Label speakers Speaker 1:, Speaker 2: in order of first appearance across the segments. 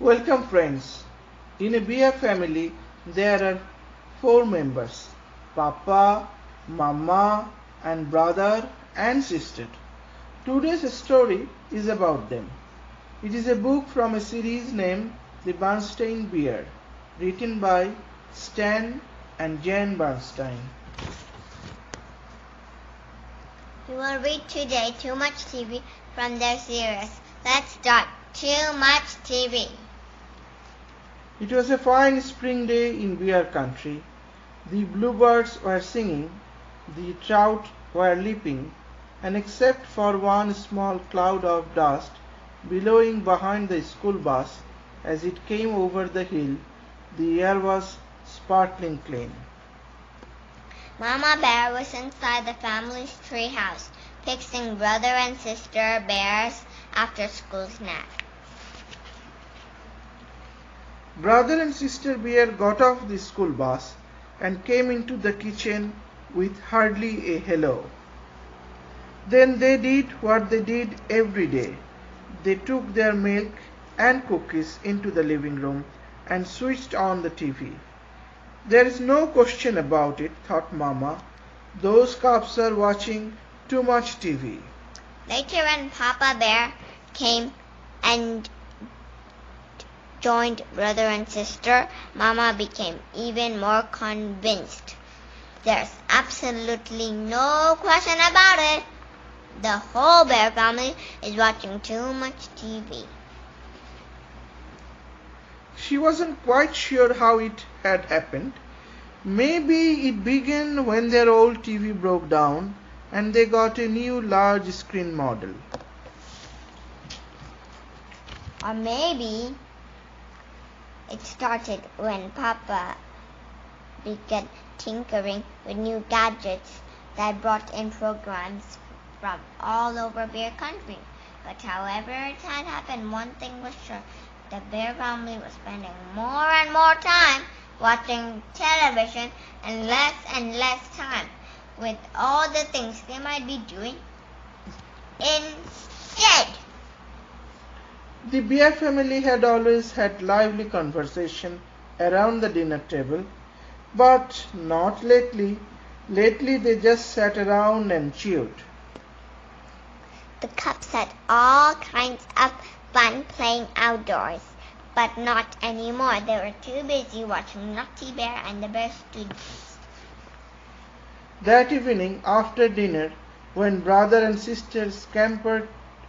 Speaker 1: Welcome friends. In a bear family there are 4 members: Papa, Mama and brother and sister. Today's story is about them. It is a book from a series named The Bernstein Bear, written by Stan and Jane Bernstein.
Speaker 2: We will read today Too Much TV from their series. Let's start. Too Much TV.
Speaker 1: It was a fine spring day in Bear country. The bluebirds were singing, the trout were leaping, and except for one small cloud of dust billowing behind the school bus as it came over the hill, the air was sparkling clean.
Speaker 2: Mama Bear was inside the family's treehouse, fixing brother and sister bears after school snack.
Speaker 1: Brother and sister bear got off the school bus and came into the kitchen with hardly a hello. Then they did what they did every day. They took their milk and cookies into the living room and switched on the TV. There is no question about it, thought Mama. Those cubs are watching too much TV.
Speaker 2: Later when Papa Bear came and joined brother and sister, Mama became even more convinced. There's absolutely no question about it. The whole bear family is watching too much TV.
Speaker 1: She wasn't quite sure how it had happened. Maybe it began when their old TV broke down and they got a new large screen model.
Speaker 2: Or maybe it started when Papa began tinkering with new gadgets that brought in programs from all over Bear Country. But however it had happened, one thing was sure. The Bear family was spending more and more time watching television and less time with all the things they might be doing instead.
Speaker 1: The bear family had always had lively conversation around the dinner table, but not lately. Lately they just sat around and chewed.
Speaker 2: The cubs had all kinds of fun playing outdoors, but not anymore. They were too busy watching Naughty Bear and the Bear Studios.
Speaker 1: That evening after dinner, when brother and sister scampered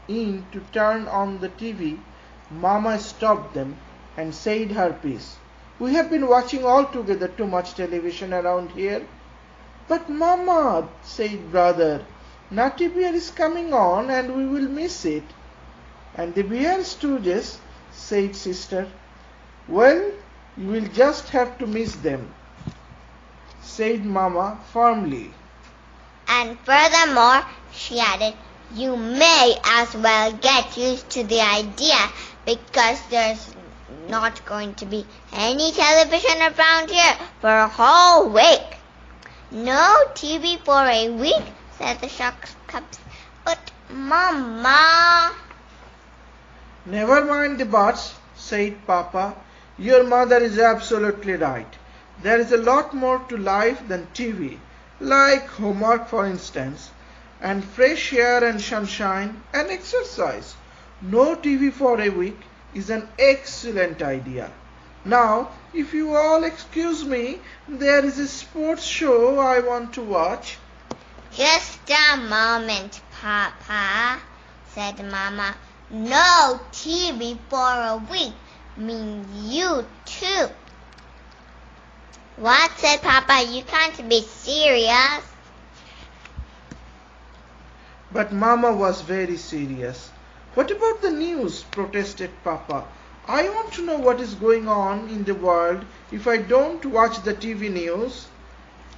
Speaker 1: in to turn on the TV, Mama stopped them and said her piece. We have been watching altogether too much television around here. But Mama, said brother, Naughty Bear is coming on and we will miss it. And the Bear Stooges, said sister. Well, you will just have to miss them, said Mama firmly.
Speaker 2: And furthermore, she added, you may as well get used to the idea because there's not going to be any television around here for a whole week. No TV for a week, said the shocked cubs. But Mama...
Speaker 1: Never mind the buts, said Papa. Your mother is absolutely right. There is a lot more to life than TV, like homework for instance, and fresh air and sunshine and exercise. No TV for a week is an excellent idea. Now, if you all excuse me, there is a sports show I want to watch.
Speaker 2: Just a moment, Papa, said Mama. No TV for a week means you too. What, said Papa, you can't be serious.
Speaker 1: But Mama was very serious. What about the news? Protested Papa. I want to know what is going on in the world if I don't watch the TV news.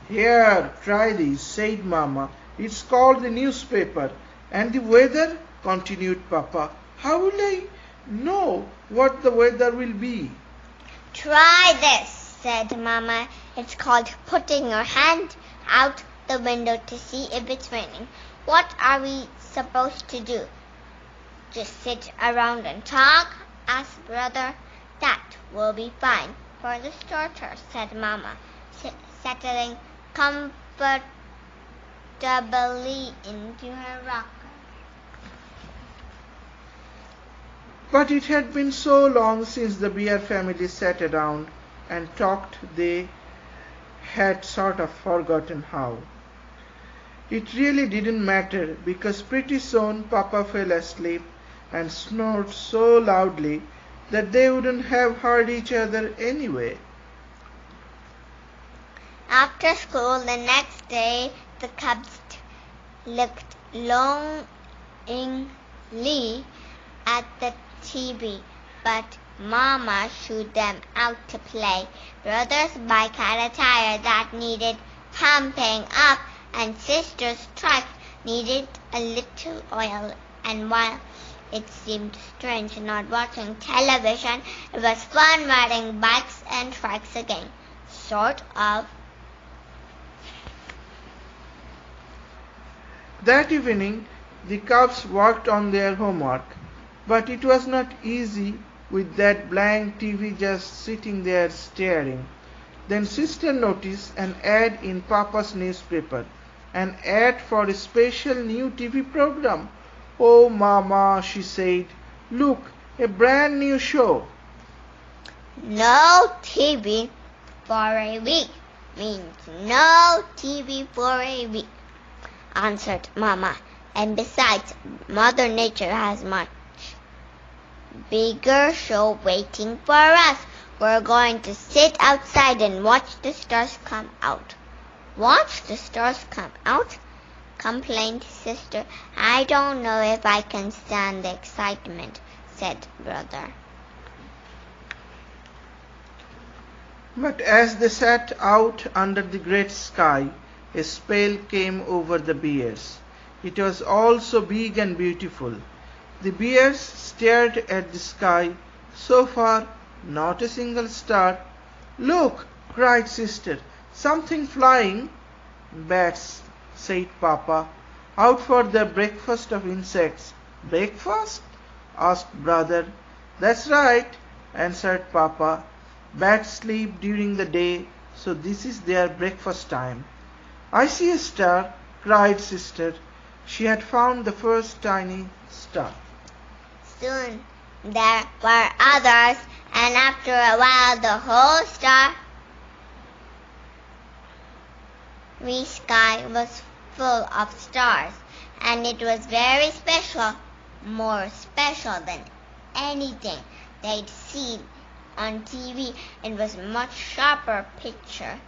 Speaker 1: Here, try this, said Mama. It's called the newspaper. And the weather? Continued Papa. How will I know what the weather will be?
Speaker 2: Try this, said Mama. It's called putting your hand out the window to see if it's raining. What are we supposed to do? Just sit around and talk? Asked brother. That will be fine for the starter, said Mama, settling comfortably into her rocker.
Speaker 1: But it had been so long since the Bear family sat around and talked they had sort of forgotten how. It really didn't matter because pretty soon Papa fell asleep and snored so loudly that they wouldn't have heard each other anyway.
Speaker 2: After school the next day, the cubs looked longingly at the TV, but Mama shooed them out to play. Brother's bike had a tire that needed pumping up, and sister's truck needed a little oil. And while it seemed strange not watching television, it was fun riding bikes and trucks again. Sort of.
Speaker 1: That evening, the cubs worked on their homework, but it was not easy with that blank TV just sitting there staring. Then sister noticed an ad in Papa's newspaper, an ad for a special new TV program. "Oh, Mama," she said, "look, a brand new show."
Speaker 2: No TV for a week means no TV for a week, answered Mama. And besides, Mother Nature has much bigger show waiting for us. We're going to sit outside and watch the stars come out. Watch the stars come out? Complained sister. I don't know if I can stand the excitement, said brother.
Speaker 1: But as they sat out under the great sky, a spell came over the bears. It was all so big and beautiful. The bears stared at the sky. So far, not a single star. "Look," cried sister, "something flying." "Bats," said Papa, "out for their breakfast of insects." "Breakfast?" asked brother. "That's right," answered Papa. "Bats sleep during the day, so this is their breakfast time." "I see a star," cried sister. She had found the first tiny star.
Speaker 2: Soon there were others, and after a while the whole starry sky was full of stars, and it was very special, more special than anything they'd seen on TV. It was a much sharper picture,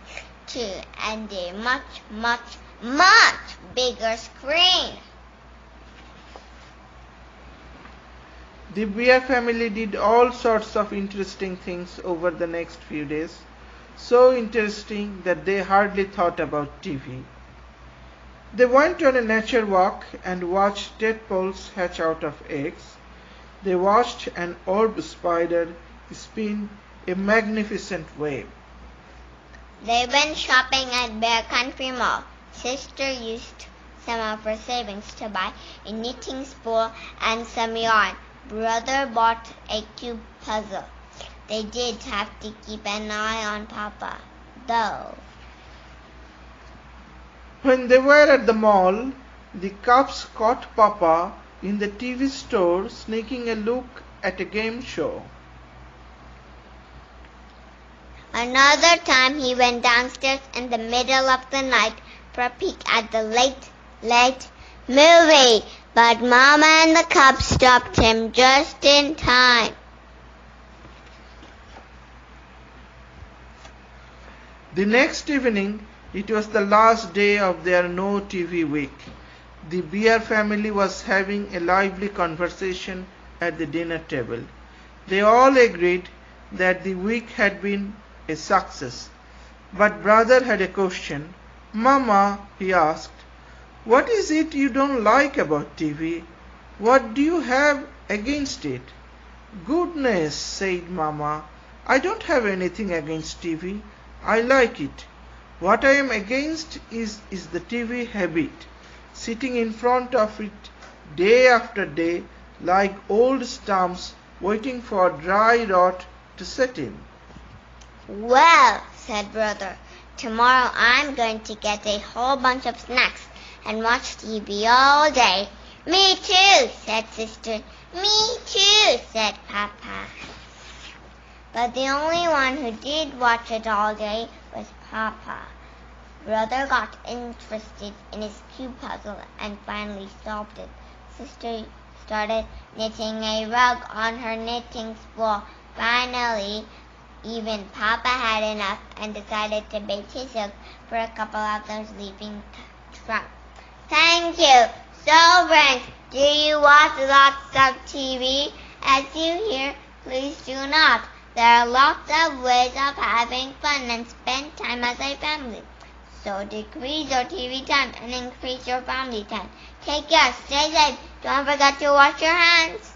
Speaker 2: too, and a much, much, much bigger screen.
Speaker 1: The Bear family did all sorts of interesting things over the next few days, so interesting that they hardly thought about TV. They went on a nature walk and watched tadpoles hatch out of eggs. They watched an orb spider spin a magnificent web.
Speaker 2: They went shopping at Bear Country Mall. Sister used some of her savings to buy a knitting spool and some yarn. Brother bought a cube puzzle. They did have to keep an eye on Papa, though.
Speaker 1: When they were at the mall, the cubs caught Papa in the TV store sneaking a look at a game show.
Speaker 2: Another time he went downstairs in the middle of the night for a peek at the late movie, but Mama and the cubs stopped him just in time.
Speaker 1: The next evening, it was the last day of their no TV week. The Bear family was having a lively conversation at the dinner table. They all agreed that the week had been a success. But brother had a question. "Mama," he asked, "what is it you don't like about TV? What do you have against it?" "Goodness," said Mama, "I don't have anything against TV. I like it. What I am against is the TV habit. Sitting in front of it day after day like old stumps waiting for dry rot to set in.
Speaker 2: Well, said brother, tomorrow I'm going to get a whole bunch of snacks and watch TV all day. Me too, said sister. Me too, said Papa. But the only one who did watch it all day was Papa. Brother got interested in his cube puzzle and finally solved it. Sister started knitting a rug on her knitting spool. Finally, even Papa had enough and decided to bake his silk for a couple of those leafing trunks. Thank you. So, friends, do you watch lots of TV? As you hear, please do not. There are lots of ways of having fun and spend time as a family. So decrease your TV time and increase your family time. Take care, stay safe. Don't forget to wash your hands.